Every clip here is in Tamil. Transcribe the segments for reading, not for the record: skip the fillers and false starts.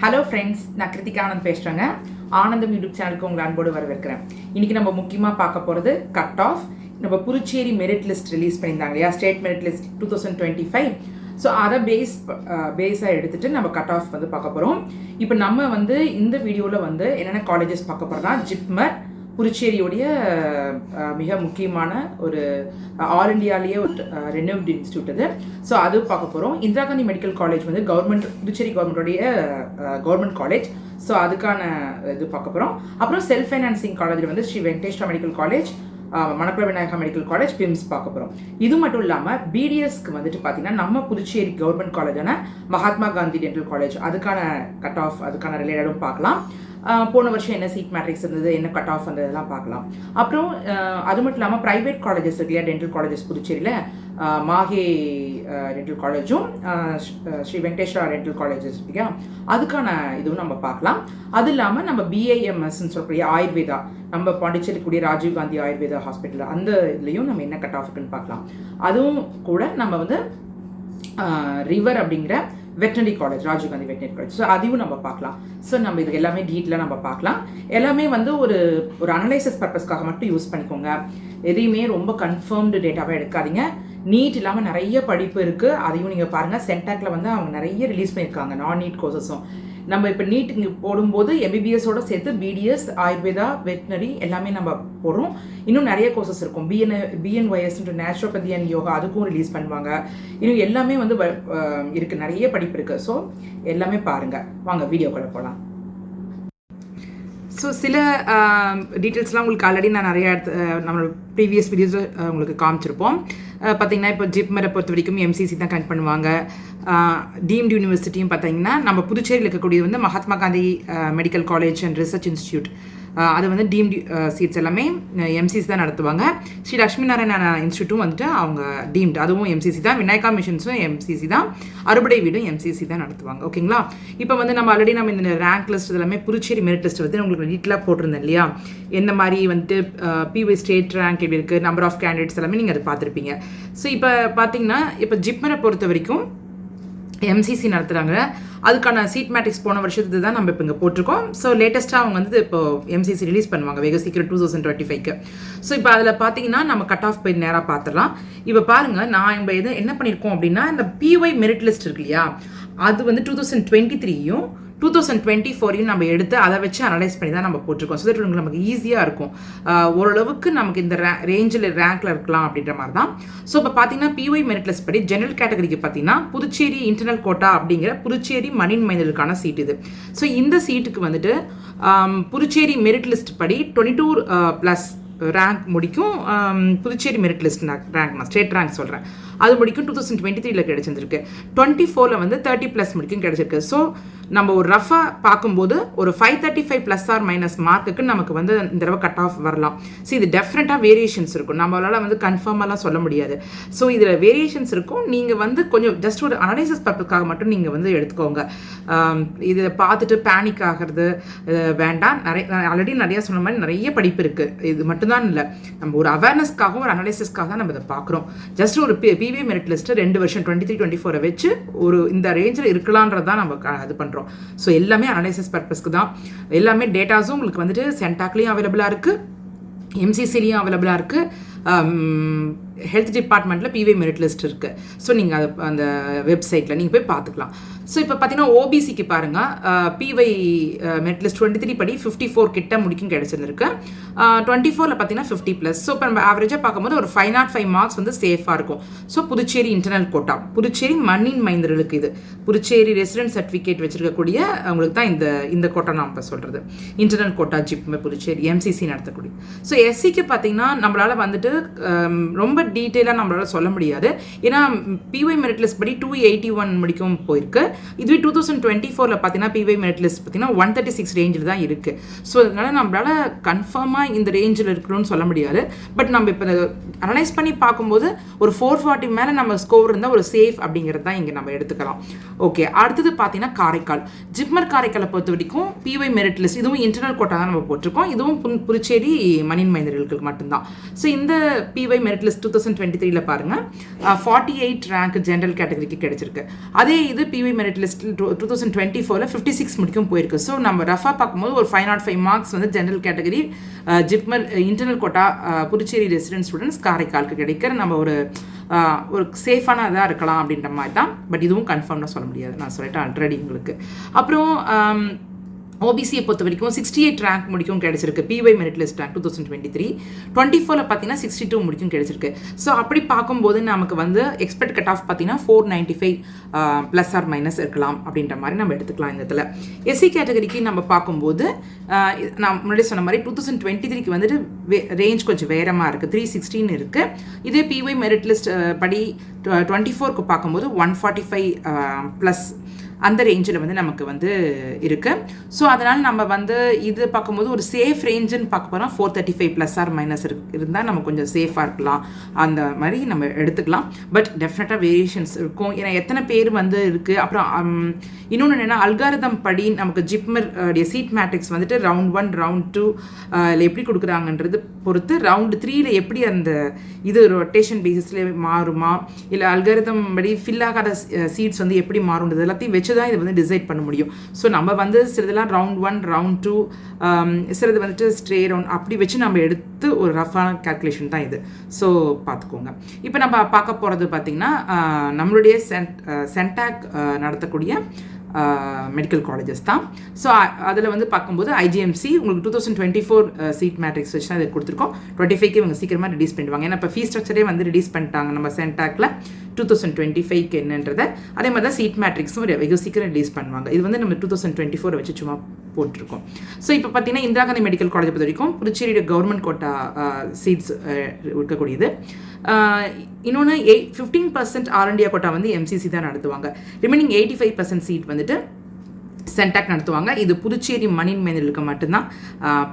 ஹலோ ஃப்ரெண்ட்ஸ், நான் கிருத்திகா ஆனந்த் பேசுகிறேங்க. ஆனந்தம் யூடியூப் சேனலுக்கு உங்களை அன்போடு வரவேற்கிறேன். இன்றைக்கி நம்ம முக்கியமாக பார்க்க போகிறது கட் ஆஃப். நம்ம புதுச்சேரி மெரிட் லிஸ்ட் ரிலீஸ் பண்ணியிருந்தாங்க இல்லையா, ஸ்டேட் மெரிட் லிஸ்ட் 2025. ஸோ அதை பேஸாக எடுத்துகிட்டு நம்ம கட் ஆஃப் வந்து பார்க்க போகிறோம். இப்போ நம்ம வந்து இந்த வீடியோவில் வந்து என்னென்ன காலேஜஸ் பார்க்க போகிறோம்னா, ஜிப்மர் புதுச்சேரியோடைய மிக முக்கியமான ஒரு ஆல் இண்டியாலேயே ஒரு ரெனோவ்டு இன்ஸ்டியூட் அது. ஸோ அது பார்க்க போகிறோம். இந்திரா காந்தி மெடிக்கல் காலேஜ் வந்து புதுச்சேரி கவர்மெண்ட்டோடைய கவர்மெண்ட் காலேஜ். ஸோ அதுக்கான இது பார்க்க போகிறோம். அப்புறம் செல்ஃப் ஃபைனான்சிங் காலேஜில் வந்து Sri Venkateswara medical college, Manakula Vinayaka medical college, PIMS பார்க்க போகிறோம். இது மட்டும் இல்லாமல் பிடிஎஸ்க்கு வந்துட்டு பார்த்தீங்கன்னா நம்ம புதுச்சேரி கவர்மெண்ட் காலேஜான மகாத்மா காந்தி டென்டல் காலேஜ், அதுக்கான கட் ஆஃப், அதுக்கான ரிலேட்டடும் பார்க்கலாம். போன வருஷம் என்ன சீட் மேட்ரிக்ஸ் இருந்தது, என்ன கட் ஆஃப் வந்ததெல்லாம் பார்க்கலாம். அப்புறம் அது மட்டும் இல்லாமல் ப்ரைவேட் காலேஜஸ் இருக்கு இல்லையா, டென்டல் காலேஜஸ் புதுச்சேரியில் மாஹே டென்டல் காலேஜும் ஸ்ரீ வெங்கடேஸ்வரா டென்டல் காலேஜஸ் இல்லையா, அதுக்கான இதுவும் நம்ம பார்க்கலாம். அது இல்லாமல் நம்ம பிஐஎம்எஸ்ன்னு சொல்லக்கூடிய ஆயுர்வேதா, நம்ம பாண்டிச்சேரி கூடிய ராஜீவ் காந்தி ஆயுர்வேதா ஹாஸ்பிட்டல், அந்த இதுலேயும் நம்ம என்ன கட் ஆஃப்க்குன்னு பார்க்கலாம். அதுவும் கூட நம்ம வந்து ரிவர் அப்படிங்கிற veterinary college, Rajiv Gandhi veterinary college, so அதையும் நம்ம பார்க்கலாம். ஸோ நம்ம இது எல்லாமே டீட்டெயிலாக நம்ம பார்க்கலாம். எல்லாமே வந்து ஒரு அனலைசிஸ் பர்பஸ்க்காக மட்டும் யூஸ் பண்ணிக்கோங்க. எதையுமே ரொம்ப கன்ஃபர்ம்டு டேட்டாவே எடுக்காதீங்க. நீட் இல்லாமல் நிறைய படிப்பு இருக்குது, அதையும் நீங்கள் பாருங்கள். சென்டாக்ல வந்து அவங்க நிறைய ரிலீஸ் பண்ணியிருக்காங்க நான் நீட் கோர்சஸும். நம்ம இப்போ நீட்டுக்கு போடும்போது எம்பிபிஎஸோட சேர்த்து பிடிஎஸ், ஆயுர்வேதா, வெட்னரி எல்லாமே நம்ம போடுறோம். இன்னும் நிறைய கோர்சஸ் இருக்கும். பிஎன்ஒய்எஸ்ன்ற நேச்சுரோபதி அண்ட் யோகா, அதுக்கும் ரிலீஸ் பண்ணுவாங்க. இன்னும் எல்லாமே வந்து இருக்குது, நிறைய படிப்பு இருக்குது. ஸோ எல்லாமே பாருங்கள். வாங்க வீடியோக்குள்ளே போகலாம். ஸோ சில டீட்டெயில்ஸ்லாம் உங்களுக்கு ஆல்ரெடி நான் நிறையா நம்மளோட ப்ரீவியஸ் வீடியோஸில் உங்களுக்கு காமிச்சிருப்போம். பார்த்திங்கன்னா இப்போ ஜிப்மரை பொறுத்த வரைக்கும் எம்சிசி தான் கனெக்ட் பண்ணுவாங்க. டீம்டு யூனிவர்சிட்டியும் பார்த்தீங்கன்னா நம்ம புதுச்சேரியில் இருக்கக்கூடியது வந்து Mahatma Gandhi medical college and research institute, அது வந்து டீம்டு சீட்ஸ் எல்லாமே எம்சிசி தான் நடத்துவாங்க. ஸ்ரீ லக்ஷ்மி நாராயண இன்ஸ்டியூட்டும் வந்துட்டு அவங்க டீம்டு, அதுவும் எம்சிசி தான். விநாயகா மிஷன்ஸும் எம்சிசி தான். அறுபடை வீடும் எம்சிசி தான் நடத்துவாங்க. ஓகேங்களா? இப்போ வந்து நம்ம ஆல்ரெடி நம்ம இந்த ரேங்க் லிஸ்ட் எல்லாமே புதுச்சேரி மெரிட் லிஸ்ட் வந்து உங்களுக்கு டீட்டெயிலாக போட்டிருந்தேன் இல்லையா, எந்த மாதிரி வந்துட்டு பிஒய் ஸ்டேட் ரேங்க் எப்படி இருக்குது, நம்பர் ஆஃப் கேண்டிடேட்ஸ் எல்லாமே நீங்கள் அதை பார்த்துருப்பீங்க. ஸோ இப்போ பார்த்தீங்கன்னா இப்போ ஜிப்மரை பொறுத்த வரைக்கும் எம்சிசி நடத்துகிறாங்க. அதுக்கான சீட் மேட்ரிக்ஸ் போன வருஷத்துக்கு தான் நம்ம இப்போ இங்கே போட்டிருக்கோம். ஸோ லேட்டஸ்ட்டாக அவங்க வந்து இப்போ எம்சிசி ரிலீஸ் பண்ணுவாங்க வெகு சீக்கிரம் 2025க்கு. ஸோ இப்போ அதில் பார்த்தீங்கன்னா நம்ம கட் ஆஃப் போய் நேராக பார்த்துடலாம். இப்போ பாருங்கள், நான் இப்போ என்ன பண்ணியிருக்கோம் அப்படின்னா, இந்த பிஒய் மெரிட் லிஸ்ட் இருக்கு இல்லையா, அது வந்து 2023யும் 2024யும் நம்ம எடுத்து அதை வச்சு அனலைஸ் பண்ணி தான் நம்ம போட்டிருக்கோம். ஸோ தட் உங்களுக்கு நமக்கு ஈஸியாக இருக்கும். ஓரளவுக்கு நமக்கு இந்த ரேஞ்சில் ரேங்க்கில் இருக்கலாம் அப்படின்ற மாதிரி தான். ஸோ இப்போ பார்த்தீங்கன்னா பிஒய் மெரிட் லிஸ்ட் படி ஜெனரல் கேட்டகரிக்கு பார்த்தீங்கன்னா புதுச்சேரி இன்டர்னல் கோட்டா அப்படிங்கிற புதுச்சேரி மணின் மைந்தலுக்கான சீட் இது. ஸோ இந்த சீட்டுக்கு வந்துட்டு புதுச்சேரி மெரிட் லிஸ்ட் படி 22+ ரேங்க் முடிக்கும். புதுச்சேரி மெரிட் லிஸ்ட் ரேங்க், நான் ஸ்டேட் ரேங்க் சொல்கிறேன், அது முடிக்கும் 2023 கிடைச்சிருக்கு. 24 வந்து 30+ முடிக்கும் கிடைச்சிருக்கு. ஸோ நம்ம ஒரு ரஃபாக பார்க்கும்போது ஒரு 535± மார்க்குக்கு நமக்கு வந்து இந்த தடவை கட் ஆஃப் வரலாம். ஸோ இது டெஃபினட்டாக வேரியேஷன்ஸ் இருக்கும், நம்மளால் வந்து கன்ஃபார்மெல்லாம் சொல்ல முடியாது. ஸோ இதில் வேரியேஷன்ஸ் இருக்கும். நீங்கள் வந்து கொஞ்சம் ஜஸ்ட் ஒரு அனலைசிஸ் பர்பஸ்க்காக மட்டும் நீங்கள் வந்து எடுத்துக்கோங்க. இதை பார்த்துட்டு பேனிக் ஆகிறது வேண்டாம். ஆல்ரெடி நிறையா சொன்ன மாதிரி நிறைய படிப்பு இருக்குது. இது மட்டும்தான் இல்லை, நம்ம ஒரு அவேர்னஸ்க்காகவும் ஒரு அனலைசிஸ்க்காக தான் நம்ம இதை பார்க்குறோம். ஜஸ்ட் ஒரு பிவிஐ மெரிட் லிஸ்ட்டு 2 வருஷம் 23-24 வச்சு ஒரு இந்த ரேஞ்சில் இருக்கலான்றதான் நம்ம இது பண்ணுறோம். ஸோ எல்லாமே அனலைசிஸ் பர்பஸ்க்கு தான். எல்லாமே டேட்டாஸும் உங்களுக்கு வந்துட்டு சென்டாக்லேயும் அவைலபிளாக இருக்குது, எம்சிசிலையும் அவைலபிளாக இருக்குது, ஹெல்த் டிபார்ட்மெண்ட்டில் பிவி மெரிட் லிஸ்ட் இருக்குது. ஸோ நீங்கள் அது அந்த வெப்சைட்டில் நீங்கள் போய் பார்த்துக்கலாம். ஸோ இப்போ பார்த்தீங்கன்னா ஓபிசிக்கு பாருங்கள், பிஒய் மெரிட் லிஸ்ட் 23 படி 54 கிட்ட முடிக்கும் கிடச்சிருக்கு. 24ல் பார்த்தீங்கன்னா 50+. ஸோ இப்போ நம்ம ஆவரேஜாக பார்க்கும்போது ஒரு 505 மார்க்ஸ் வந்து சேஃபாக இருக்கும். So Puducherry internal quota, Puducherry மண்ணின் மைந்தர்களுக்கு இது புதுச்சேரி ரெசிடென்ட் சர்டிஃபிகேட் வச்சிருக்கக்கூடிய அவங்களுக்கு தான் இந்த கோட்டா நான் இப்போ சொல்கிறது. Internal quota JIPMER Puducherry MCC நடத்தக்கூடிய. ஸோ எஸ்சிக்கு பார்த்தீங்கன்னா நம்மளால் வந்துட்டு ரொம்ப டீட்டெயிலாக நம்மளால் சொல்ல முடியாது. ஏன்னா பிஒய் மெரிட் லிஸ்ட் படி 281 முடிக்கும் போயிருக்கு. இதுவே 2024ல் பார்த்தீங்கன்னா பிஒய் மெரிட் லிஸ்ட் பார்த்தீங்கன்னா 136 ரேஞ்சில் தான் இருக்குது. ஸோ அதனால் நம்மளால் கன்ஃபார்மாக இந்த ரேஞ்சில் இருக்கணும்னு சொல்ல முடியாது. பட் நம்ம இப்போ அனலைஸ் பண்ணி பார்க்கும்போது ஒரு 440 மேலே நம்ம ஸ்கோர் இருந்தால் ஒரு சேஃப் அப்படிங்கிறது தான் இங்கே நம்ம எடுத்துக்கலாம். ஓகே, அடுத்தது பார்த்தீங்கன்னா காரைக்கால், ஜிப்மர் காரைக்காலை பொறுத்த வரைக்கும் பிஒய் மெரிட் லிஸ்ட், இதுவும் இன்டர்னல் கோட்டா தான் நம்ம போட்டிருக்கோம். இதுவும் புதுச்சேரி மணின் மைந்தர்களுக்கு மட்டும்தான். ஸோ இந்த பிஒய் மெரிட் லிஸ்ட் 2023ல் பாருங்கள் 48 ரேங்க் ஜென்ரல் கேட்டகரிக்கு கிடைச்சிருக்கு. அதே இது பிஒய் மெரிட் மெரிட் லிஸ்ட் 2024 56 முடிக்கும் போயிருக்கு. ஸோ நம்ம ரஃபாக பார்க்கும்போது ஒரு 505 மார்க்ஸ் வந்து general category JIPMER internal quota Puducherry resident students காரைக்காலுக்கு கிடைக்கிற நம்ம ஒரு சேஃபான இதாக இருக்கலாம் அப்படின்ற மாதிரி தான். பட் இதுவும் கன்ஃபார்ம்னா சொல்ல முடியாது, நான் சொல்லிட்டேன் ஆல்ரெடி உங்களுக்கு. அப்புறம் ஓபிசியை பொறுத்த வரைக்கும் 68 ரேங்க் முடிக்கும் கிடைச்சிருக்கு. BY merit list rank 2023. 24 பார்த்தீங்கன்னா 62 முடிக்கும் கிடைச்சிருக்கு. ஸோ அப்படி பார்க்கும்போது நமக்கு வந்து எக்ஸ்பெக்ட் கட் ஆஃப் பார்த்தீங்கன்னா 495 ப்ளஸ் ஆர் மைனஸ் இருக்கலாம் அப்படின்ற மாதிரி நம்ம எடுத்துக்கலாம். இந்த இடத்துல எஸ்சி கேட்டகரிக்கு நம்ம பார்க்கும்போது நான் முன்னாடி சொன்ன மாதிரி 2023க்கு வந்துட்டு ரேஞ்ச் கொஞ்சம் வேறமாக இருக்குது, 316 இருக்குது. இதே பிஒய் மெரிட் லிஸ்ட் படி 24க்கு பார்க்கும்போது 145 ப்ளஸ் அந்த ரேஞ்சில் வந்து நமக்கு வந்து இருக்குது. ஸோ அதனால் நம்ம வந்து இது பார்க்கும்போது ஒரு சேஃப் ரேஞ்சுன்னு பார்க்க போகிறோம். 435 ப்ளஸ் ஆர் மைனஸ் இருந்தால் நம்ம கொஞ்சம் சேஃபாக இருக்கலாம், அந்த மாதிரி நம்ம எடுத்துக்கலாம். பட் டெஃபினட்டாக வேரியேஷன்ஸ் இருக்கும், ஏன்னா எத்தனை பேர் வந்து இருக்குது. அப்புறம் இன்னொன்று என்னென்னா அல்காரிதம் படி நமக்கு ஜிப்மர் சீட் மேட்ரிக்ஸ் வந்துட்டு ரவுண்ட் 1 ரவுண்ட் 2 எப்படி கொடுக்குறாங்கன்றது பொறுத்து ரவுண்ட் 3ல எப்படி அந்த இது ரொட்டேஷன் பேசிஸில் மாறுமா, இல்லை அல்காரிதம் படி ஃபில் ஆகாத சீட்ஸ் வந்து எப்படி மாறுன்றது எல்லாத்தையும் வச்சு தான் இதை வந்து டிசைட் பண்ண முடியும். ஸோ நம்ம வந்து சிலதெல்லாம் ரவுண்ட் 1 ரவுண்ட் 2 சிலது வந்துட்டு ஸ்ட்ரே ரவுண்ட் அப்படி வச்சு நம்ம எடுத்து ஒரு ரஃபான கேல்குலேஷன் தான் இது. ஸோ பார்த்துக்கோங்க. இப்போ நம்ம பார்க்க போகிறது பார்த்திங்கன்னா நம்மளுடைய சென்டாக் நடத்தக்கூடிய மெடிக்கல் காலேஜஸ் தான். ஸோ அதில் வந்து பார்க்கும்போது ஐஜிஎம்சி உங்களுக்கு 2024 சீட் மேட்ரிக்ஸ் வச்சு தான் இது கொடுத்துருக்கோம். 25க்கு இவங்க சீக்கிரமாக ரிலீஸ் பண்ணிடுவாங்க, ஏன்னா இப்போ ஃபீஸ் ஸ்ட்ரக்சரே வந்து ரிலீஸ் பண்ணிட்டாங்க நம்ம சென்டாக்ல 2025க்கு என்னன்றதை. அதே மாதிரி தான் சீட் மேட்ரிக்ஸும் வெகு சீக்கிரம் ரிலீஸ் பண்ணுவாங்க. இது வந்து நம்ம 2024 வச்சு சும்மா போட்டிருக்கோம். ஸோ இப்போ பார்த்தீங்கன்னா இந்திரா காந்தி மெடிக்கல் காலேஜை பொறுத்த வரைக்கும் புதுச்சேரியோட கவர்மெண்ட் கோட்டா சீட்ஸ் இருக்கக்கூடியது. இன்னொன்று 15% ஆல் இண்டியா கோட்டா வந்து எம்சிசி தான் நடத்துவாங்க. ரிமைனிங் 85% சீட் வந்துட்டு சென்டாக் நடத்துவாங்க. இது புதுச்சேரி மணின் மேனலுக்கு மட்டும்தான்,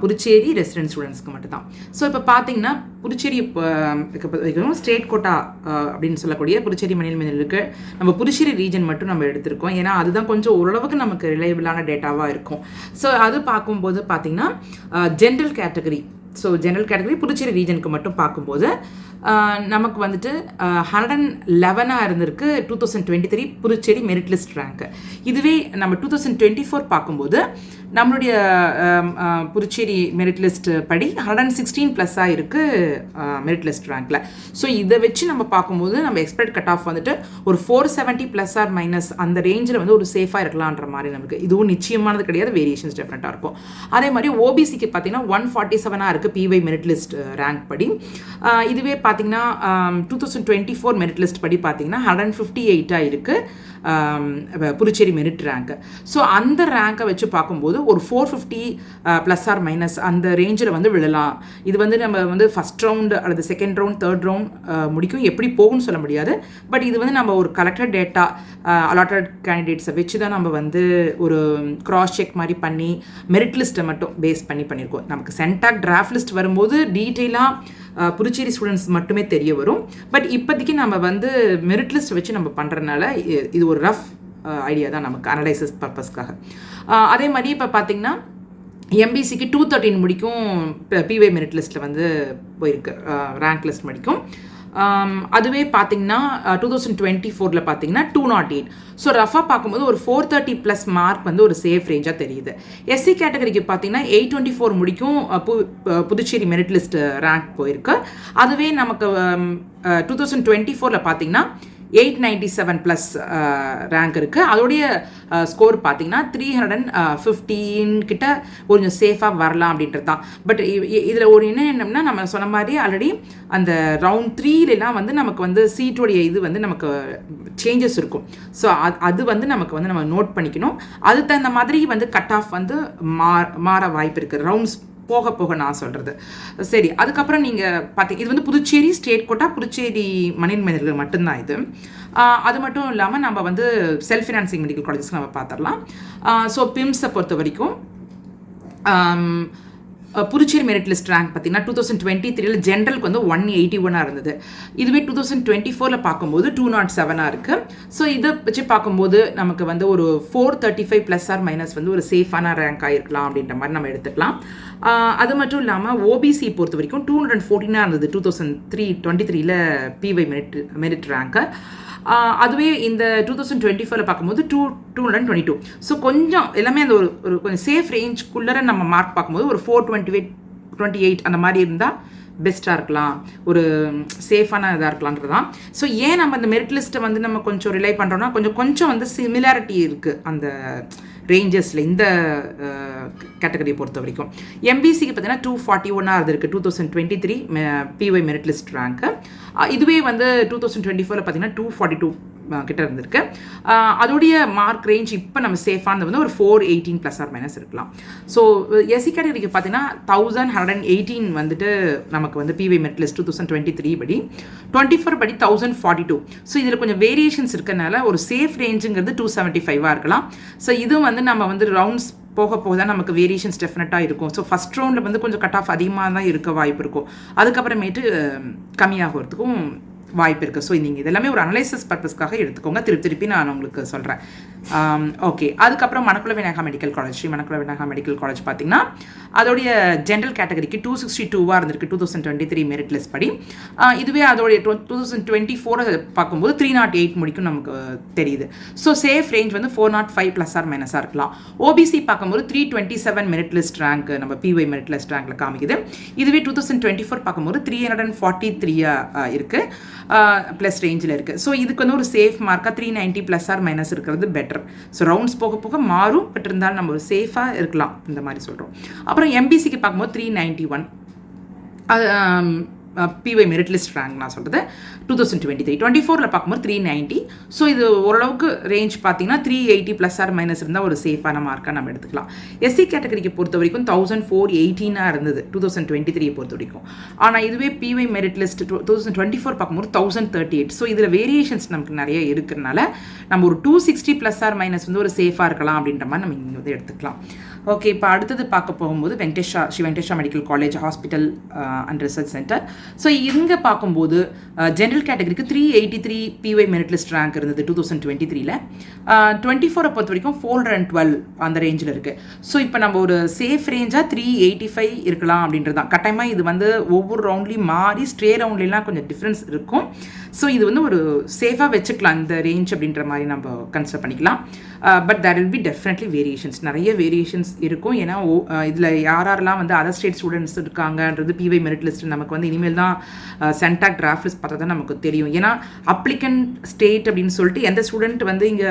புதுச்சேரி ரெசிடென்ட் ஸ்டூடெண்ட்ஸ்க்கு மட்டும்தான். ஸோ இப்போ பார்த்தீங்கன்னா புதுச்சேரி ஸ்டேட் கோட்டா அப்படின்னு சொல்லக்கூடிய புதுச்சேரி மணின் மேனலுக்கு நம்ம புதுச்சேரி ரீஜன் மட்டும் நம்ம எடுத்திருக்கோம், ஏன்னா அதுதான் கொஞ்சம் ஓரளவுக்கு நமக்கு ரிலையபிளான டேட்டாவாக இருக்கும். ஸோ அது பார்க்கும்போது பார்த்தீங்கன்னா ஜென்ரல் கேட்டகரி புதுச்சேரி ரீஜனுக்கு மட்டும் பார்க்கும்போது நமக்கு வந்துட்டு 111 இருந்திருக்கு 2023 புதுச்சேரி மெரிட் லிஸ்ட் ரேங்க். இதுவே நம்ம 2024 பார்க்கும்போது நம்மளுடைய புதுச்சேரி மெரிட் லிஸ்ட் படி 116 ப்ளஸ்ஸாக இருக்குது மெரிட் லிஸ்ட் ரேங்க்கில். ஸோ இதை வச்சு நம்ம பார்க்கும்போது நம்ம எக்ஸ்பெக்ட் கட் ஆஃப் வந்துட்டு ஒரு 470 ப்ளஸ் ஆர் மைனஸ் அந்த ரேஞ்சில் வந்து ஒரு சேஃபாக இருக்கலான்ற மாதிரி நமக்கு இதுவும் நிச்சயமானது கிடையாது, வேரியேஷன்ஸ் டெஃபினட்டாக இருக்கும். அதே மாதிரி ஓபிசிக்கு பார்த்தீங்கன்னா 147 இருக்குது பிஒய் மெரிட் லிஸ்ட் ரேங்க் படி. இதுவே பார்த்தீங்கன்னா 2024 மெரிட் லிஸ்ட் படி பார்த்தீங்கன்னா 158 இருக்குது புதுச்சேரி மெரிட் ரேங்க். ஸோ அந்த ரேங்கை வச்சு பார்க்கும்போது ஒரு 450 ப்ளஸ் ஆர் மைனஸ் அந்த ரேஞ்சில் வந்து விழலாம். இது வந்து நம்ம வந்து ஃபஸ்ட் ரவுண்டு அல்லது செகண்ட் ரவுண்ட் தேர்ட் ரவுண்ட் முடிக்கும், எப்படி போகும்னு சொல்ல முடியாது. பட் இது வந்து நம்ம ஒரு கலெக்டட் டேட்டா அலாட்டட் கேண்டிடேட்ஸை வச்சு தான் நம்ம வந்து ஒரு கிராஸ் செக் மாதிரி பண்ணி மெரிட் லிஸ்ட்டை மட்டும் பேஸ் பண்ணியிருக்கோம். நமக்கு சென்டாக் டிராஃப்ட் லிஸ்ட் வரும்போது டீட்டெயிலாக புதுச்சேரி ஸ்டூடெண்ட்ஸ் மட்டுமே தெரிய வரும். பட் இப்போதைக்கு நம்ம வந்து மெரிட் லிஸ்ட் வச்சு நம்ம பண்ணுறதுனால இது ஒரு ரஃப் ஐடியா தான் நமக்கு அனலைசிஸ் பர்பஸ்க்காக. அதே மாதிரி இப்போ பார்த்தீங்கன்னா எம்பிசிக்கு 213 முடிக்கும் பிஒய் மெரிட் லிஸ்ட்டில் வந்து போயிருக்கு, ரேங்க் லிஸ்ட் முடிக்கும். அதுவே பார்த்தீங்கன்னா 2024 பார்த்தீங்கன்னா 208. ஸோ ரஃபாக பார்க்கும்போது ஒரு 430 ப்ளஸ் மார்க் வந்து ஒரு சேஃப் ரேஞ்சாக தெரியுது. எஸ்சி கேட்டகரிக்கு பார்த்தீங்கன்னா 824 முடிக்கும் புதுச்சேரி மெரிட் லிஸ்ட் ரேங்க் போயிருக்கு. அதுவே நமக்கு 2024 பார்த்தீங்கன்னா 897 ப்ளஸ் ரேங்க் இருக்குது. அதோடைய ஸ்கோர் பார்த்தீங்கன்னா 315 கிட்ட கொஞ்சம் சேஃபாக வரலாம் அப்படின்றது தான். பட் இதில் ஒரு என்னென்னா நம்ம சொன்ன மாதிரி ஆல்ரெடி அந்த ரவுண்ட் 3லலாம் வந்து நமக்கு வந்து சீட்டோடைய இது வந்து நமக்கு சேஞ்சஸ் இருக்கும். ஸோ அது வந்து நமக்கு வந்து நம்ம நோட் பண்ணிக்கணும். அதுக்கு தகுந்த மாதிரி வந்து கட் ஆஃப் வந்து மாற வாய்ப்பு இருக்குது ரவுண்ட்ஸ் போக போக நான் சொல்கிறது. சரி, அதுக்கப்புறம் நீங்கள் பார்த்தீங்க இது வந்து புதுச்சேரி ஸ்டேட் கோட்டா புதுச்சேரி மணின் மேனர்கள் மட்டும்தான் இது. அது மட்டும் இல்லாமல் நம்ம வந்து செல்ஃப் ஃபினான்சிங் மெடிக்கல் காலேஜஸ் நம்ம பார்த்துடலாம். ஸோ பிம்ஸை பொறுத்த வரைக்கும் புதுச்சேரி மெரிட் லிஸ்ட் ரேங்க் பார்த்தீங்கன்னா 2023 ஜென்ரலுக்கு வந்து 181 இருந்தது. இதுவே 2024 பார்க்கும்போது 207 இருக்குது. ஸோ இதை வச்சு பார்க்கும்போது நமக்கு வந்து ஒரு 435 ப்ளஸ் ஆர் மைனஸ் வந்து ஒரு சேஃபான ரேங்க் ஆகிருக்கலாம் அப்படின்ற மாதிரி நம்ம எடுத்துக்கலாம். அது மட்டும் இல்லாமல் ஓபிசி பொறுத்த வரைக்கும் 214 இருந்தது 2023 பிஒய் மெரிட் ரேங்க்கு. அதுவே இந்த 2024 பார்க்கும்போது 222. ஸோ கொஞ்சம் எல்லாமே அந்த ஒரு கொஞ்சம் சேஃப் ரேஞ்சுக்குள்ளே நம்ம மார்க் பார்க்கும்போது ஒரு 428 அந்த மாதிரி இருந்தால் பெஸ்ட்டாக இருக்கலாம், ஒரு சேஃபான இதாக இருக்கலான்றது தான். ஸோ ஏன் நம்ம அந்த மெரிட் லிஸ்ட்டை வந்து நம்ம கொஞ்சம் ரிலை பண்ணுறோன்னா கொஞ்சம் வந்து சிமிலாரிட்டி இருக்குது அந்த ரேஞ்சஸில் இந்த கேட்டகரியை பொறுத்த வரைக்கும். எம்பிசிக்கு பார்த்தீங்கன்னா 241 இருக்குது 2023 பிஒய் மெரிட் லிஸ்ட் ரேங்க்கு. இதுவே வந்து 2024 பார்த்தீங்கன்னா 242 கிட்ட இருந்திருக்கு. அதோடைய மார்க் ரேஞ்ச் இப்போ நம்ம சேஃபானது வந்து ஒரு 418 ± இருக்கலாம். ஸோ எஸ்சி கேட்டகரிக்கு பார்த்தீங்கன்னா 1118 வந்துட்டு நமக்கு வந்து பிஒய் மெரிட் லிஸ்ட் 2023 படி, 24 படி 1042. ஸோ இதில் கொஞ்சம் வேரியேஷன்ஸ் இருக்கனால ஒரு சேஃப் ரேஞ்சுங்கிறது 275 இருக்கலாம். ஸோ இதுவும் வந்து நம்ம வந்து ரவுண்ட்ஸ் போக போக தான் நமக்கு வேரியேஷன்ஸ் டெஃபினட்டாக இருக்கும். ஸோ ஃபஸ்ட் ரவுண்டில் வந்து கொஞ்சம் கட் ஆஃப் அதிகமாக தான் இருக்க வாய்ப்பு இருக்கும், அதுக்கப்புறமேட்டு கம்மியாகிறதுக்கும் வாய்ப்பு இருக்குது. ஸோ நீங்கள் இதெல்லாமே ஒரு அனலைசிஸ் பர்பஸ்க்காக எடுத்துக்கோங்க. திருப்பி நான் உங்களுக்கு சொல்கிறேன். ஓகே, அதுக்கப்புறம் Manakula Vinayaka medical college, Sri Manakula Vinayaka medical college பார்த்தீங்கன்னா அதோடைய ஜென்ரல் கேட்டகரிக்கு 262 இருந்திருக்கு 2023 மெரிட் லிஸ்ட் படி. இதுவே அதோடைய 2024 பார்க்கும்போது 308 முடிக்கும் நமக்கு தெரியுது. ஸோ சேஃப் ரேஞ்ச் வந்து 405 ± இருக்கலாம். ஓபிசி பார்க்கும்போது 327 மெரிட் லிஸ்ட் ரேங்க் நம்ம பிஒய் மெரிட் லிஸ்ட் ரேங்க்ல காமிக்குது. இதுவே 2024 பார்க்கும்போது 343 இருக்குது, ப்ளஸ் ரேஞ்சில் இருக்குது. ஸோ இதுக்கு வந்து ஒரு சேஃப் மார்க்காக 390 ± இருக்கிறது பெட்டர். ஸோ ரவுண்ட்ஸ் போக போக மாறும், பட் இருந்தாலும் நம்ம ஒரு சேஃபாக இருக்கலாம் இந்த மாதிரி சொல்கிறோம். அப்புறம் எம்பிசிக்கு பார்க்கும்போது 391 பிஒய் மெரிட் லிஸ்ட் ரேங்க் நான் சொல்கிறது 2023. 24 பார்க்கும்போது 390. ஸோ இது ஓரளவுக்கு ரேஞ்ச் பார்த்தீங்கன்னா 380 ± இருந்தால் ஒரு சேஃபான மார்க்காக நம்ம எடுத்துக்கலாம். எஸ்சி கேட்டகரிக்கு பொறுத்த வரைக்கும் 1418 இருந்தது 2023 பொறுத்த வரைக்கும். ஆனால் இதுவே பிஒய் மெரிட் லிஸ்ட் 2024 பார்க்கும்போது 1038. ஸோ இதில் வேரியேஷன்ஸ் நமக்கு நிறைய இருக்கிறதுனால நம்ம ஒரு 260 ± வந்து ஒரு சேஃபாக இருக்கலாம் அப்படின்ற மாதிரி நம்ம இங்கே வந்து எடுத்துக்கலாம். ஓகே, இப்போ அடுத்தது பார்க்க போகும்போது Sri Venkatesha medical college hospital and research centre. So இங்கே பார்க்கும்போது ஜென்ரல் கேட்டகரிக்கு 383 பிஒய் மெரிட் லிஸ்ட் ரேங்க் இருந்தது 2023. 24 பொறுத்த வரைக்கும் 412 அந்த ரேஞ்சில் இருக்குது. ஸோ இப்போ நம்ம ஒரு சேஃப் ரேஞ்சாக 385 இருக்கலாம் அப்படின்றது தான். கட்டாயமாக இது வந்து ஒவ்வொரு ரவுண்ட்லேயும் மாறி ஸ்ட்ரே ரவுண்ட்லாம் கொஞ்சம் டிஃப்ரென்ஸ் இருக்கும். ஸோ இது வந்து ஒரு சேஃபாக வச்சுக்கலாம் இந்த ரேஞ்ச் அப்படின்ற மாதிரி நம்ம கன்சிடர் பண்ணிக்கலாம். But there will be definitely variations, நிறைய வேரியேஷன்ஸ் இருக்கும். ஏன்னா இதில் யாரெல்லாம் வந்து அதர் ஸ்டேட் ஸ்டூடெண்ட்ஸ் இருக்காங்கன்றது பிஒய் மெரிட் லிஸ்ட் நமக்கு வந்து இனிமேல் தான் சென்டாக் டிராஃப்ட் லிஸ்ட் பார்த்தா தான் நமக்கு தெரியும். ஏன்னா அப்ளிகன்ட் ஸ்டேட் அப்படின்னு சொல்லிட்டு எந்த ஸ்டூடெண்ட் வந்து இங்கே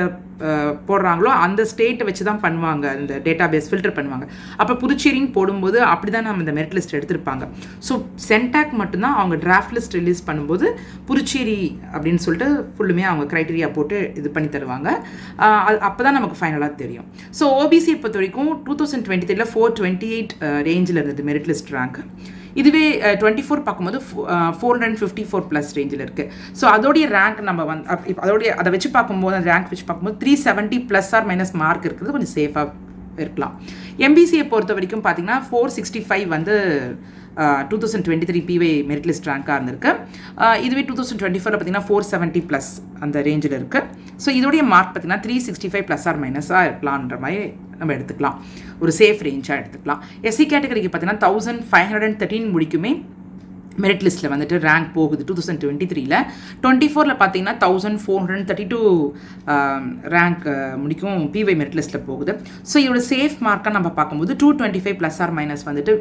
போடுறாங்களோ அந்த ஸ்டேட்டை வச்சு தான் பண்ணுவாங்க, அந்த டேட்டா பேஸ் ஃபில்டர் பண்ணுவாங்க. அப்போ புதுச்சேரின்னு போடும்போது அப்படி தான் நம்ம இந்த மெரிட் லிஸ்ட் எடுத்திருப்பாங்க. ஸோ சென்டாக் மட்டும்தான் அவங்க டிராஃப்ட் லிஸ்ட் ரிலீஸ் பண்ணும்போது புதுச்சேரி அப்படின்னு சொல்லிட்டு ஃபுல்லுமே அவங்க க்ரைட்டீரியா போட்டு இது பண்ணி தருவாங்க. அப்போ தான் நமக்கு ஃபைனலாக தெரியும். ஸோ ஓபிசியை பொறுத்த வரைக்கும் 2023 428 ரேஞ்சில் இருந்தது மெரிட் லிஸ்ட் ரேங்க். இதுவே 24 பார்க்கும்போது 454+ ரேஞ்சில் இருக்குது. ஸோ அதோடைய ரேங்க் நம்ம வந்து அதை வச்சு பார்க்கும்போது அந்த ரேங்க் வச்சு பார்க்கும்போது 370 ± மார்க் இருக்குது, கொஞ்சம் சேஃபாக இருக்கலாம். எம்பிசியை பொறுத்த வரைக்கும் பார்த்தீங்கன்னா 465 வந்து 2023 பிஒய் மெரிட் லிஸ்ட் ரேங்காக இருந்திருக்கு. இதுவே 2024 பார்த்தீங்கன்னா 470+ அந்த ரேஞ்சில் இருக்குது. ஸோ இதோடைய மார்க் பார்த்தீங்கன்னா 365 ± இருக்கலான்ற மாதிரி நம்ம எடுத்துக்கலாம், ஒரு சேஃப் ரேஞ்சாக எடுத்துக்கலாம். எஸ்சி கேட்டகரிக்கு பார்த்தீங்கன்னா 1513 முடிக்குமே மெரிட் லிஸ்ட்டில் வந்துட்டு ரேங்க் போகுது 2023. 24 பார்த்தீங்கன்னா 1432 ரேங்க் முடிக்கும் பிஒய் மெரிட் லிஸ்ட்டில் போகுது. ஸோ இதோட சேஃப் மார்க்காக நம்ம பார்க்கும்போது 225 ± வந்துட்டு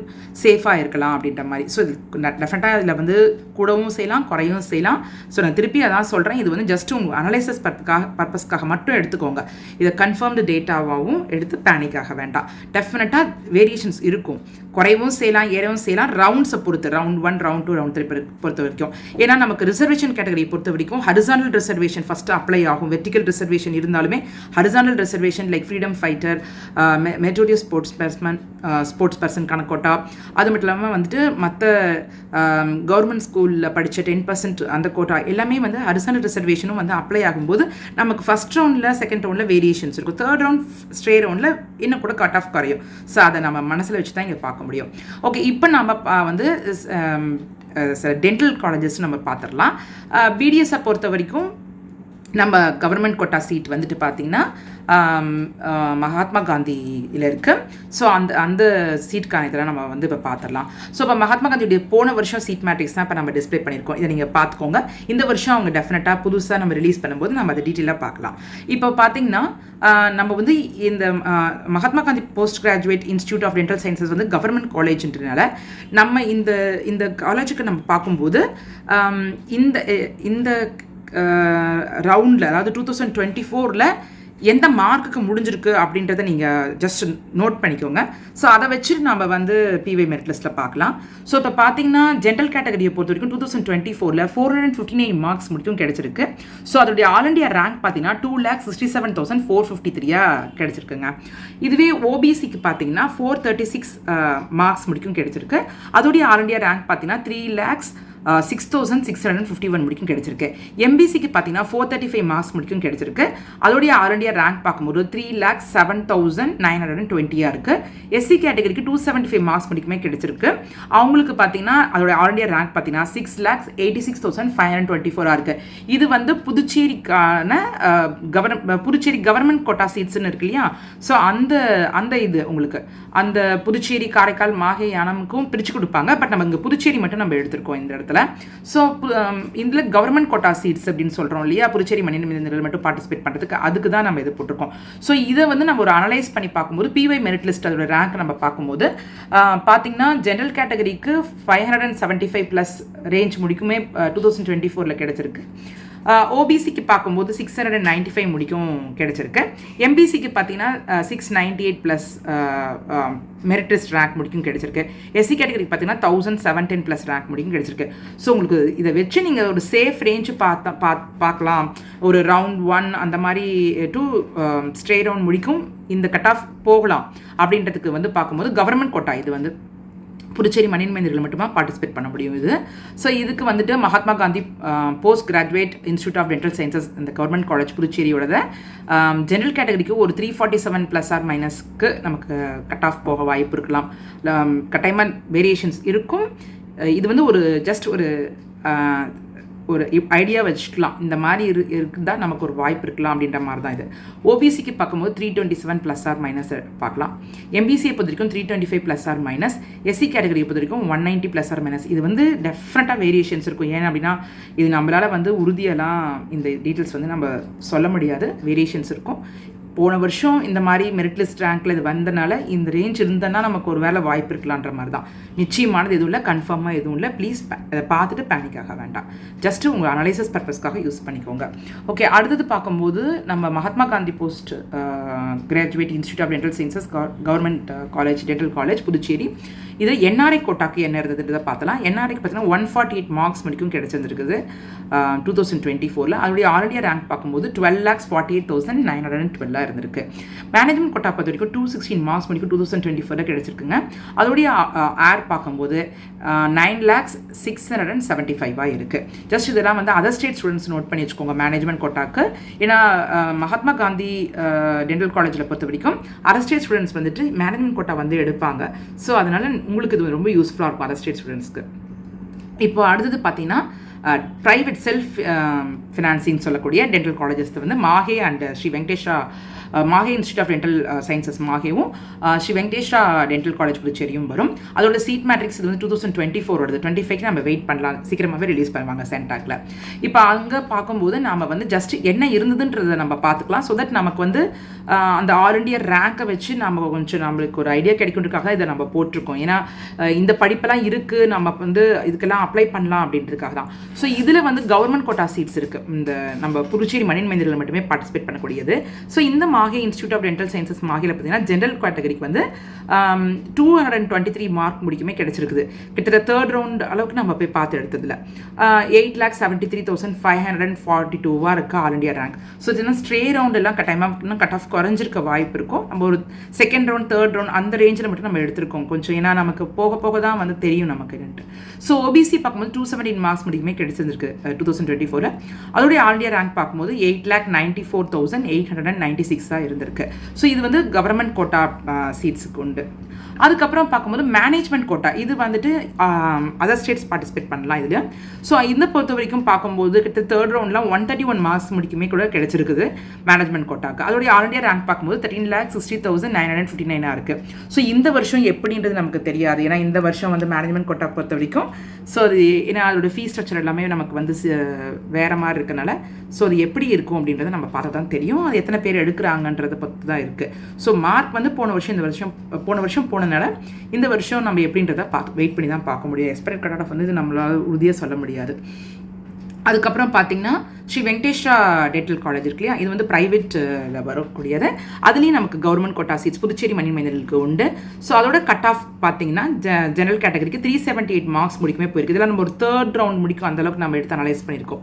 சேஃபாக இருக்கலாம் அப்படின்ற மாதிரி. ஸோ இது டெஃபினட்டாக இதில் வந்து கூடவும் செய்யலாம், குறையும் செய்யலாம். ஸோ நான் திருப்பி அதான் சொல்கிறேன், இது வந்து ஜஸ்ட் உங்கள் அனலைசிஸ் பர்பஸ்க்காக மட்டும் எடுத்துக்கோங்க. இதை கன்ஃபார்ம்டு டேட்டாவாகவும் எடுத்து பேனிக்காக வேண்டாம். டெஃபினட்டாக வேரியேஷன்ஸ் இருக்கும், குறைவும் செய்யலாம், ஏறவும் செய்யலாம், ரவுண்ட்ஸை பொறுத்து, ரவுண்ட் 1 ரவுண்ட் 2 ரவுண்ட் 3 பொறுத்த வரைக்கும். ஏன்னா நமக்கு ரிசர்வேஷன் கேட்டகரி பொறுத்த வரைக்கும் ஹரிசாண்டல் ரிசர்வேஷன் ஃபஸ்ட்டு அப்ளை ஆகும். வெர்டிகல் ரிசர்வேஷன் இருந்தாலுமே horizontal reservation like freedom fighter, meritorious sports பர்சனுக்கான கோட்டா, அது மட்டும் இல்லாமல் வந்துட்டு மற்ற கவர்மெண்ட் ஸ்கூலில் படித்த 10% அந்த கோட்டா எல்லாமே வந்து ஹரிசாண்டல் ரிசர்வேஷனும் வந்து அப்ளை ஆகும்போது நமக்கு ஃபஸ்ட் ரவுண்டில் செகண்ட் ரவுண்டில் வேரியேஷன்ஸ் இருக்கும். தேர்ட் ரவுண்ட் ஸ்ட்ரே ரவுண்டில் இன்னும் கூட கட் ஆஃப் குறையும். ஸோ அதை நம்ம மனசில் வச்சு தான் இங்கே பார்க்க முடியும். ஓகே, இப்போ நம்ம வந்து டென்டல் காலேஜஸ் நம்ம பார்த்துடலாம். பிடிஎஸை பொறுத்த வரைக்கும் நம்ம கவர்மெண்ட் கோட்டா சீட் வந்துட்டு பார்த்திங்கன்னா மகாத்மா காந்தியில் இருக்குது. ஸோ அந்த சீட்டுக்கான இதெல்லாம் நம்ம வந்து இப்போ பார்த்துடலாம். ஸோ இப்போ மகாத்மா காந்தியுடைய போன வருஷம் சீட் மேட்ரிக்ஸ் தான் இப்போ நம்ம டிஸ்பிளே பண்ணியிருக்கோம். இதை நீங்கள் பார்த்துக்கோங்க. இந்த வருஷம் அவங்க டெஃபினட்டாக புதுசாக நம்ம ரிலீஸ் பண்ணும்போது நம்ம அதை டீட்டெயிலாக பார்க்கலாம். இப்போ பார்த்திங்கன்னா நம்ம வந்து இந்த Mahatma Gandhi post graduate institute of dental sciences வந்து கவர்மெண்ட் காலேஜ்ன்றதுனால நம்ம இந்த காலேஜுக்கு நம்ம பார்க்கும்போது இந்த ரவுண்டில், அதாவது 2024 எந்த மார்க்குக்கு முடிஞ்சிருக்கு அப்படின்றத நீங்கள் ஜஸ்ட் நோட் பண்ணிக்கோங்க. ஸோ அதை வச்சு நம்ம வந்து பிவை மெரிட் லிஸ்ட்டில் பார்க்கலாம். ஸோ இப்போ பார்த்தீங்கன்னா ஜென்ரல் கேட்டகரியை பொறுத்த வரைக்கும் 2024 459 மார்க்ஸ் முடிக்கும் கிடச்சிருக்கு. ஸோ அதோடைய ஆல் இண்டியா ரேங்க் பார்த்தீங்கன்னா 2,67,453 கிடச்சிருக்குங்க. இதுவே ஓபிசிக்கு பார்த்தீங்கன்னா 436 மார்க்ஸ் முடிக்கும் கிடச்சிருக்கு. அதோடைய ஆல் இண்டியா ரேங்க் பார்த்தீங்கன்னா 3,06,651 முடிக்கும் கிடைச்சிருக்கு. எம்பிசிக்கு பார்த்தீங்கன்னா 435 மார்க்ஸ் முடிக்கும் கிடைச்சிருக்கு. அதோடைய ஆல் இண்டியா ரேங்க் பார்க்கும்போது 3,07,920 இருக்கு. எஸ்சி கேட்டகரிக்கு 275 மார்க்ஸ் முடிக்குமே கிடைச்சிருக்கு. அவங்களுக்கு பார்த்தீங்கன்னா அதோட ஆல் இண்டியா ரேங்க் பார்த்தீங்கன்னா 6,86,524 இருக்கு. இது வந்து புதுச்சேரிக்கான புதுச்சேரி கவர்மெண்ட் கோட்டா சீட்ஸ்ன்னு இருக்கு இல்லையா? ஸோ அந்த இது உங்களுக்கு அந்த புதுச்சேரி, காரைக்கால், மாஹே, யானமுக்கும் பிரித்து கொடுப்பாங்க. பட் நம்ம இங்கே புதுச்சேரி மட்டும் நம்ம எடுத்திருக்கோம் இந்த இடத்துல. ஸோ இதில் கவர்மெண்ட் கோட்டா சீட்ஸ் அப்படின்னு சொல்கிறோம் இல்லையா, புதுச்சேரி மணிநிலையங்கள் மட்டும் பார்ட்டிசிபேட் பண்ணுறதுக்கு, அதுக்கு தான் நம்ம இது போட்டிருக்கோம். ஸோ இதை வந்து நம்ம ஒரு அனலைஸ் பண்ணி பார்க்கும்போது பிவை மெரிட் லிஸ்ட் அதோட ரேங்க் நம்ம பார்க்கும்போது பார்த்தீங்கன்னா ஜென்ரல் கேட்டகரிக்கு 575 ப்ளஸ் ரேஞ்ச் முடிக்குமே 2024 கிடைச்சிருக்கு. ஓபிசிக்கு பார்க்கும்போது 695 முடிக்கும் கிடைச்சிருக்கு. எம்பிசிக்கு பார்த்தீங்கன்னா 698 ப்ளஸ் மெரிட் லிஸ்ட் ரேங்க் முடிக்கும் கிடைச்சிருக்கு. எஸ்சி கேட்டகரிக்கு பார்த்தீங்கன்னா 1,710 ப்ளஸ் ரேங்க் முடிக்கும் கிடைச்சிருக்கு. ஸோ உங்களுக்கு இதை வச்சு நீங்கள் ஒரு சேஃப் ரேஞ்சு பார்க்கலாம். ஒரு ரவுண்ட் 1 அந்த மாதிரி 2 ஸ்ட்ரே ரவுண்ட் முடிக்கும் இந்த கட் ஆஃப் போகலாம் அப்படின்றதுக்கு வந்து பார்க்கும்போது கவர்மெண்ட் கோட்டா இது வந்து புதுச்சேரி மணிநிலையங்கள் மட்டுமா பார்ட்டிசிபேட் பண்ண முடியும் இது. ஸோ இதுக்கு வந்துட்டு Mahatma Gandhi post graduate institute of dental sciences இந்த கவர்மெண்ட் காலேஜ் புதுச்சேரியோட ஜென்ரல் கேட்டகரிக்கு ஒரு 347 ப்ளஸ் ஆர் மைனஸ்க்கு நமக்கு கட் ஆஃப் போக வாய்ப்பு இருக்கலாம். கட்டாயமாக வேரியேஷன்ஸ் இருக்கும். இது வந்து ஒரு ஜஸ்ட் ஒரு ஐடியா வச்சுக்கலாம். இந்த மாதிரி இருந்தால் நமக்கு ஒரு வாய்ப்பு இருக்கலாம் அப்படின்ற மாதிரி தான் இது. ஓபிசிக்கு பார்க்கும்போது 327 ப்ளஸ் ஆர் மைனஸ் பார்க்கலாம். எம்பிசியை பொறுத்த வரைக்கும் 325 ப்ளஸ் ஆர் மைனஸ். எஸ்சி கேட்டகரியை பொறுத்த வரைக்கும் 190 ப்ளஸ் ஆர் மைனஸ். இது வந்து டெஃபினட்டாக வேரியேஷன்ஸ் இருக்கும். ஏன் அப்படின்னா இது நம்மளால் வந்து உறுதியெல்லாம் இந்த டீட்டெயில்ஸ் வந்து நம்ம சொல்ல முடியாது. வேரியேஷன்ஸ் இருக்கும். போன வருஷம் இந்த மாதிரி மெரிட் லிஸ்ட் ரேங்க்கில் இது வந்தனால இந்த ரேஞ்ச் இருந்ததுன்னா நமக்கு ஒரு வேலை வாய்ப்பு இருக்கலான்ற மாதிரி தான். நிச்சயமானது எதுவும் இல்லை, கன்ஃபார்மாக எதுவும் இல்லை. ப்ளீஸ் அதை பார்த்துட்டு பேனிக் ஆக வேண்டாம். ஜஸ்ட்டு உங்கள் அனலைசிஸ் பர்பஸ்க்காக யூஸ் பண்ணிக்கோங்க. ஓகே, அடுத்தது பார்க்கும்போது நம்ம Mahatma Gandhi post graduate institute of dental sciences government college dental college Puducherry. இதில் என்ஆர்ஐ கோட்டாக்கு என்ன இருந்ததுன்றதை பார்த்தலாம். என்ஆர்ஐக்கு பார்த்தீங்கன்னா 148 மார்க்ஸ் வரைக்கும் கிடைச்சிருந்துருக்குது 2024. அதோடைய ஆல்ரெடி ரேங்க் பார்க்கும்போது 12,48,912 இருந்திருக்கு. மேனேஜ்மெண்ட் கோட்டா பொறுத்த வரைக்கும் 216 மார்க்ஸ் வரைக்கும் 2024 கிடைச்சிருக்குங்க. அதோடைய ஏர் பார்க்கும்போது 9,06,75 இருக்குது. ஜஸ்ட் இதெல்லாம் வந்து அதர் ஸ்டேட் ஸ்டூடெண்ட்ஸ் நோட் பண்ணி வச்சுக்கோங்க மேனேஜ்மெண்ட் கோட்டாக்கு. ஏன்னா மகாத்மா காந்தி டென்டல் காலேஜில் பொறுத்த வரைக்கும் அதர் ஸ்டேட் ஸ்டூடெண்ட்ஸ் வந்துட்டு மேனேஜ்மெண்ட் கோட்டா வந்து எடுப்பாங்க. ஸோ அதனால் உங்களுக்கு இது ரொம்ப யூஸ்ஃபுல்லாக இருக்கும் அதர் ஸ்டேட் ஸ்டூடெண்ட்ஸ்க்கு. இப்போ அடுத்தது பார்த்தீங்கன்னா ப்ரைவேட் செல்ஃப் ஃபினான்சிங் சொல்லக்கூடிய டென்டல் காலேஜஸ் வந்து Mahe and Sri Venkatesha Mahe institute of dental sciences மாஹேவும் ஸ்ரீ வெங்கடேஷா டென்டல் காலேஜ் புதுச்சேரியும் வரும். அதோட சீட் மேட்ரிக்ஸ் இது வந்து 2024 வருது. 25க்கு நம்ம வெயிட் பண்ணலாம், சீக்கிரமாகவே ரிலீஸ் பண்ணுவாங்க சென்டாக்ல. இப்போ அங்கே பார்க்கும்போது நம்ம வந்து ஜஸ்ட் என்ன இருந்ததுன்றதை நம்ம பார்த்துக்கலாம். ஸோ தட் நமக்கு வந்து அந்த ஆல் இண்டியா ரேங்கை வச்சு நம்ம கொஞ்சம் நம்மளுக்கு ஒரு ஐடியா கிடைக்கிறதுக்காக இதை நம்ம போட்டிருக்கோம். ஏன்னா இந்த படிப்பெல்லாம் இருக்குது, நம்ம வந்து இதுக்கெல்லாம் அப்ளை பண்ணலாம் அப்படின்றதுக்காக தான். ஸோ இதில் வந்து கவர்மெண்ட் கோட்டா சீட்ஸ் இருக்குது. இந்த நம்ம புதுச்சேரி மணிநிலையங்கள் மட்டுமே பார்ட்டிசிபேட் பண்ணக்கூடியது. ஸோ இந்த Mahe institute of dental sciences மாஹேல பார்த்தீங்கன்னா ஜென்ரல் கேட்டகரிக்கு வந்து 223 மார்க் முடிக்குமே கிடைச்சிருக்குது. கிட்டத்தட்ட தேர்ட் ரவுண்ட் அளவுக்கு நம்ம போய் பார்த்து எடுத்ததில் 8,73,542 இருக்குது ஆல் இண்டியா ரேங்க். ஸோ இதெல்லாம் ஸ்ட்ரே ரவுண்ட் எல்லாம் கட்டாயமாக இன்னும் கட் ஆஃப் குறைஞ்சிருக்க வாய்ப்பு இருக்கும். நம்ம ஒரு செகண்ட் ரவுண்ட் தேர்ட் ரவுண்ட் அந்த ரேஞ்சில் மட்டும் நம்ம எடுத்திருக்கோம் கொஞ்சம். ஏன்னா நமக்கு போக போக தான் வந்து தெரியும் நமக்கு. ஸோ ஓபிசி பார்க்கும்போது 217 மார்க்ஸ் முடிக்குமே கிடைச்சிருக்கு 2024. அதோடைய ஆல் இண்டியா ரேங்க் பார்க்கும்போது 8,94,896 சீட்ஸாக இருந்திருக்கு. ஸோ இது வந்து கவர்மெண்ட் கோட்டா சீட்ஸுக்கு உண்டு. அதுக்கப்புறம் பார்க்கும்போது மேனேஜ்மெண்ட் கோட்டா இது வந்துட்டு அதர் ஸ்டேட்ஸ் பார்ட்டிசிபேட் பண்ணலாம் இதில். ஸோ இந்த பொறுத்த வரைக்கும் பார்க்கும்போது கிட்ட தேர்ட் ரவுண்டில் 131 மார்க்ஸ் முடிக்குமே கூட கிடைச்சிருக்குது மேனேஜ்மெண்ட் கோட்டாக்கு. அதோடைய ஆல் இண்டியா ரேங்க் பார்க்கும்போது 13,60,959 இருக்குது. ஸோ இந்த வருஷம் எப்படின்றது நமக்கு தெரியாது. ஏன்னா இந்த வருஷம் வந்து மேனேஜ்மெண்ட் கோட்டா பொறுத்த வரைக்கும் ஸோ அது ஏன்னா அதோட ஃபீஸ் ஸ்ட்ரக்சர் எல்லாமே நமக்கு வந்து வேறு மாதிரி இருக்கனால ஸோ அது எப்படி இருக்கும் அப்படின்றத நம்ம பார்த்தா தான் தெரியும். அது எத்தனை பேர் எடுக்கிறாங்கன்றதை பொறுத்து தான் இருக்குது. ஸோ மார்க் வந்து போன வருஷம் போனனால இந்த வருஷம் நம்ம எப்படின்றத வெயிட் பண்ணி தான் பார்க்க முடியும். எக்ஸ்பெக்டட் கட் ஆஃப் வந்து இது நம்மளால் உறுதியாக சொல்ல முடியாது. அதுக்கப்புறம் பார்த்தீங்கன்னா ஸ்ரீ வெங்கடேஸ்வரா டென்டல் காலேஜ் இருக்கு இல்லையா, இது வந்து ப்ரைவேட்டில் வரக்கூடியது. அதுலேயும் நமக்கு கவர்மெண்ட் கோட்டா சீட்ஸ் புதுச்சேரி மணிமேனலுக்கு உண்டு. ஸோ அதோட கட் ஆஃப் பார்த்தீங்கன்னா ஜெனரல் கேட்டகரிக்கு 378 மார்க்ஸ் முடிக்குமே போயிருக்கு. இதெல்லாம் நம்ம ஒரு தேர்ட் ரவுண்ட் முடிக்கும் அந்தளவுக்கு நம்ம எடுத்து அனலைஸ் பண்ணியிருக்கோம்.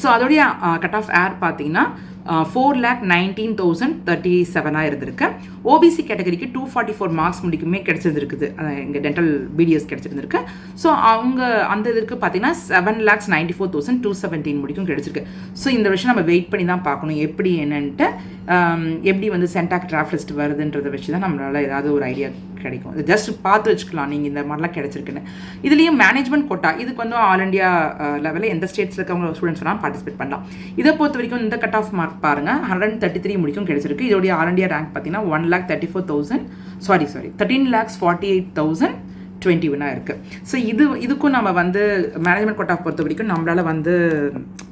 ஸோ அதோடைய கட் ஆஃப் ஏர் பார்த்தீங்கன்னா 4,19,037 இருந்திருக்கு. ஓபிசி கேட்டகரிக்கு 244 மார்க்ஸ் முடிக்குமே கிடைச்சிருந்துருக்குது. இங்கே டென்டல் பிடிஎஸ் கிடைச்சிருந்துருக்கு. ஸோ அவங்க அந்த இதுக்கு பார்த்தீங்கன்னா 7,94,217 முடிக்கும் கிடைச்சிருக்கு. ஸோ இந்த விஷயம் நம்ம வெயிட் பண்ணி தான் பார்க்கணும் எப்படி என்னன்ட்டு. எப்படி வந்து சென்டாக் டிராஃப்ட் லிஸ்ட் வருதுன்றதை வச்சு தான் நம்மளால் ஏதாவது ஒரு ஐடியா கிடைக்கும். ஜஸ்ட் பார்த்து வச்சுக்கலாம் நீங்கள் இந்த மாதிரிலாம் கிடைச்சிருக்குன்னு. இதுலேயும் மேனேஜ்மெண்ட் கோட்டா இதுக்கு வந்து ஆல் இண்டியா லெவலில் எந்த ஸ்டேட்ஸில் இருக்கவங்க ஸ்டூடெண்ட்ஸ் வேணால் பார்ட்டிசிபேட் பண்ணலாம். இதை பொறுத்த வரைக்கும் இந்த கட் ஆஃப் மார்க் பாருங்கள் 133 முடிக்கும் கிடைச்சிருக்கு. இதோடைய ஆல் இண்டியா ரேங்க் பார்த்தீங்கன்னா 13,48,021 இருக்குது. ஸோ இதுக்கும் நம்ம வந்து மேனேஜ்மெண்ட் கோட்டா பொறுத்த வரைக்கும் நம்மளால் வந்து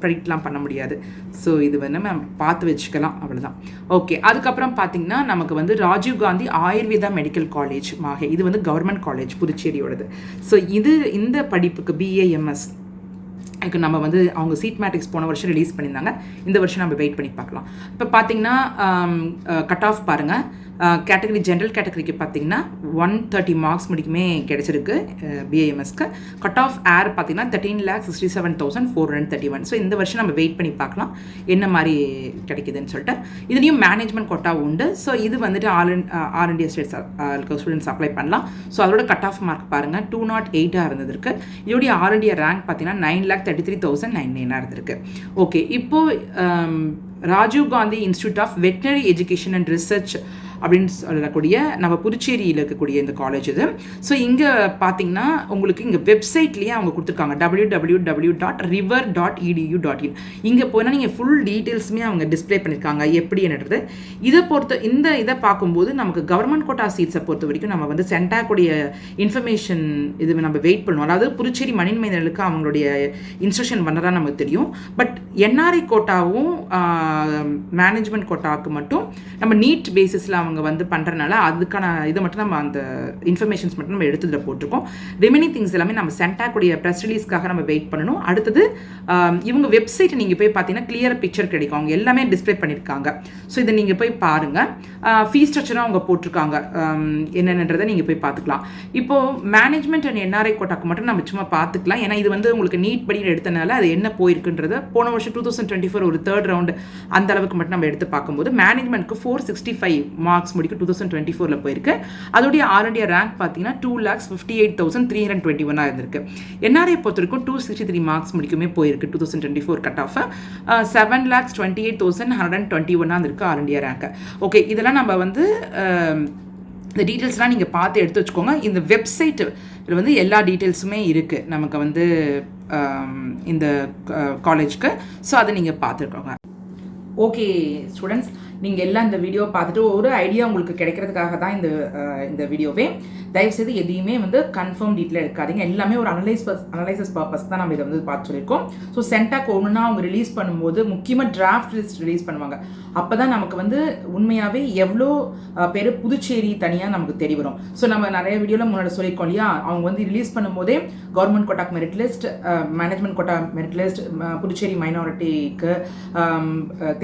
ப்ரெடிக்ட்லாம் பண்ண முடியாது. ஸோ இது வந்து நம்ம பார்த்து வச்சுக்கலாம், அவ்வளோதான். ஓகே, அதுக்கப்புறம் பார்த்தீங்கன்னா நமக்கு வந்து ராஜீவ்காந்தி ஆயுர்வேதா மெடிக்கல் காலேஜ் மாஹே இது வந்து கவர்மெண்ட் காலேஜ் புதுச்சேரியோடது. ஸோ இந்த படிப்புக்கு BAMS இதுக்கு நம்ம வந்து அவங்க சீட் மேட்ரிக்ஸ் போன வருஷம் ரிலீஸ் பண்ணியிருந்தாங்க. இந்த வருஷம் நம்ம வெயிட் பண்ணி பார்க்கலாம். இப்போ பார்த்தீங்கன்னா கட் ஆஃப் பாருங்கள். கேட்டகரி ஜென்ரல் கேட்டகரிக்கு பார்த்தீங்கன்னா 130 மார்க்ஸ் முடிக்குமே கிடைச்சிருக்கு BAMSக்கு. கட் ஆஃப் ஏர் பார்த்தீங்கன்னா 13,67,431. ஸோ இந்த வருஷம் நம்ம வெயிட் பண்ணி பார்க்கலாம் என்ன மாதிரி கிடைக்குதுன்னு சொல்லிட்டு. இதுலேயும் மேனேஜ்மெண்ட் கோட்டா உண்டு. ஸோ இது வந்துட்டு all India states students apply பண்ணலாம். ஸோ அதோட கட் ஆஃப் மார்க் பாருங்கள் 208 இருந்ததுருக்கு. இதோடைய ஆல் இண்டியா ரேங்க் பார்த்தீங்கன்னா 9,33,909 இருந்திருக்கு. ஓகே, இப்போது Rajiv Gandhi institute of veterinary education and research அப்படின்னு சொல்லக்கூடிய நம்ம புதுச்சேரியில் இருக்கக்கூடிய இந்த காலேஜ் இது. ஸோ இங்கே பார்த்தீங்கன்னா உங்களுக்கு இங்கே வெப்சைட்லேயே அவங்க கொடுத்துருக்காங்க www.river.edu.in. இங்கே போனால் நீங்கள் ஃபுல் டீட்டெயில்ஸுமே அவங்க டிஸ்பிளே பண்ணியிருக்காங்க எப்படி என்னது. இதை பார்க்கும்போது நமக்கு கவர்மெண்ட் கோட்டா சீட்ஸை பொறுத்த வரைக்கும் நம்ம வந்து சென்டாக்குடைய இன்ஃபர்மேஷன் இது நம்ம வெயிட் பண்ணுவோம். அதாவது புதுச்சேரி மணிமேனலுக்கு அவங்களுடைய இன்ஸ்ட்ரக்ஷன் பண்ணதான் நமக்கு தெரியும். பட் NRI கோட்டாவும் மேனேஜ்மெண்ட் கோட்டாவுக்கு மட்டும் நம்ம நீட் பேசிஸில் அவங்க வந்து பண்ணுறதுனால அதுக்கான இதை மட்டும் நம்ம அந்த இன்ஃபர்மேஷன்ஸ் மட்டும் நம்ம எடுத்துகிட்டு போட்டிருக்கோம். ரிமைனிங் திங்ஸ் எல்லாமே நம்ம சென்டாக்குடைய ப்ரெஸ் ரிலீஸ்க்காக நம்ம வெயிட் பண்ணணும். அடுத்தது இவங்க வெப்சைட்டை நீங்கள் போய் பார்த்தீங்கன்னா கிளியர் பிக்சர் கிடைக்கும். அவங்க எல்லாமே டிஸ்பிளே பண்ணியிருக்காங்க. ஸோ இதை நீங்கள் போய் பாருங்கள். ஃபீஸ் ஸ்ட்ரக்சரும் அவங்க போட்டிருக்காங்க என்னென்னன்றதை நீங்கள் போய் பார்த்துக்கலாம். இப்போது மேனேஜ்மெண்ட் அண்ட் NRI கோட்டாக்கு மட்டும் நம்ம சும்மா பார்த்துக்கலாம். ஏன்னா இது வந்து உங்களுக்கு நீட் படி எடுத்தனால அது என்ன போயிருக்குன்றத போன வருஷம் 2024 ஒரு தேர்ட் ரவுண்டு அந்த அளவுக்கு மட்டும் நம்ம எடுத்து பார்க்கும்போது மேனேஜ்மெண்ட்க்கு 465 மார்க்ஸ் முடிக்க 2024 போயிருக்கு. அதோடைய ஆல் இண்டியா ரேங்க் பார்த்தீங்கன்னா 2,58,321 இருந்திருக்கு. NRI பொறுத்த வரைக்கும் 263 மார்க்ஸ் முடிக்குமே போயிருக்கு 2024 கட் ஆஃப் 7,28,121 இருக்கு ஆல் இண்டியா ரேங்க். ஓகே, இதெல்லாம் நம்ம வந்து இந்த டீட்டெயில்ஸ்லாம் நீங்கள் பார்த்து எடுத்து வச்சுக்கோங்க. இந்த வெப்சைட் இதில் வந்து எல்லா டீட்டெயில்ஸுமே இருக்குது நமக்கு வந்து இந்த காலேஜ்க்கு. ஸோ அதை நீங்கள் பார்த்துருக்கோங்க. ஓகே ஸ்டூடெண்ட்ஸ், நீங்கள் எல்லாம் இந்த வீடியோ பார்த்துட்டு ஒரு ஐடியா உங்களுக்கு கிடைக்கிறதுக்காக தான் இந்த வீடியோவே. தயவுசெய்து எதையுமே வந்து கன்ஃபார்ம் டீட்டெயில் எடுக்காதீங்க. எல்லாமே ஒரு அனலைசஸ் பர்பஸ் தான் நம்ம இதை வந்து பார்த்து சொல்லியிருக்கோம். ஸோ சென்டாக் ஒன்றுனா அவங்க ரிலீஸ் பண்ணும்போது முக்கியமாக டிராஃப்ட் லிஸ்ட் ரிலீஸ் பண்ணுவாங்க. அப்போ தான் நமக்கு வந்து உண்மையாகவே எவ்வளோ பேர் புதுச்சேரி தனியாக நமக்கு தெரிய வரும். ஸோ நம்ம நிறைய வீடியோவில் முன்னாடி சொல்லியிருக்கோம் இல்லையா, அவங்க வந்து ரிலீஸ் பண்ணும்போதே கவர்மெண்ட் கோட்டாக் merit list, management quota merit list, Puducherry மைனாரிட்டிக்கு,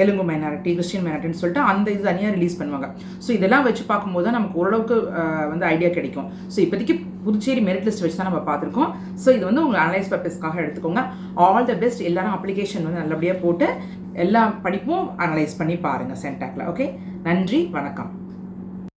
தெலுங்கு மைனாரிட்டி, கிறிஸ்டின் மைனாரிட்டின்னு சொல்லிட்டு அந்த இது தனியாக ரிலீஸ் பண்ணுவாங்க. ஸோ இதெல்லாம் வச்சு பார்க்கும்போது தான் நமக்கு ஓரளவுக்கு வந்து ஐடியா கிடைக்கும். ஸோ இப்போதைக்கு புதுச்சேரி மெரிட் லிஸ்ட் வச்சு தான் நம்ம பார்த்துருக்கோம். ஸோ இது வந்து உங்கள் அனலைஸ் பர்பஸ்க்காக எடுத்துக்கோங்க. All the best. எல்லாரும் அப்ளிகேஷன் வந்து நல்லபடியாக போட்டு எல்லா படிப்பும் அனலைஸ் பண்ணி பாருங்கள் சென்டாக்ல. ஓகே, நன்றி, வணக்கம்.